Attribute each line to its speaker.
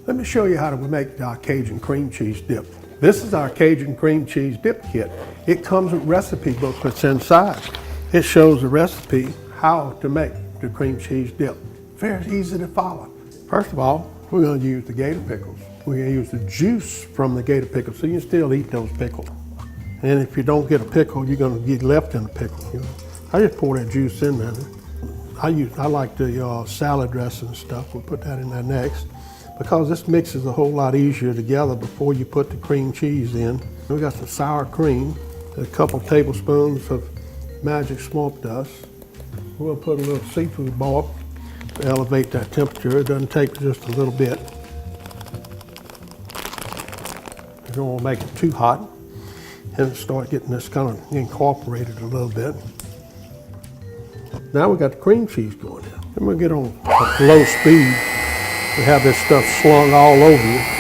Speaker 1: Let me show you how to make our Cajun cream cheese dip. This is our Cajun cream cheese dip kit. It comes with recipe booklets inside. It shows the recipe how to make the cream cheese dip. Very easy to follow. First of all, we're going to use the Gator Pickles. We're going to use the juice from the Gator Pickles, so you can still eat those pickles. And if you don't get a pickle, you're going to get left in a pickle. You know? I just pour that juice in there. I like the salad dressing and stuff. We'll put that in there next, because this mixes a whole lot easier together before you put the cream cheese in. We got some sour cream, a couple tablespoons of magic smoke dust. We'll put a little seafood boil to elevate that temperature. It doesn't take just a little bit. You don't want to make it too hot and start getting this kind of incorporated a little bit. Now we got the cream cheese going in. And we'll get on low speed. We have this stuff slung all over you.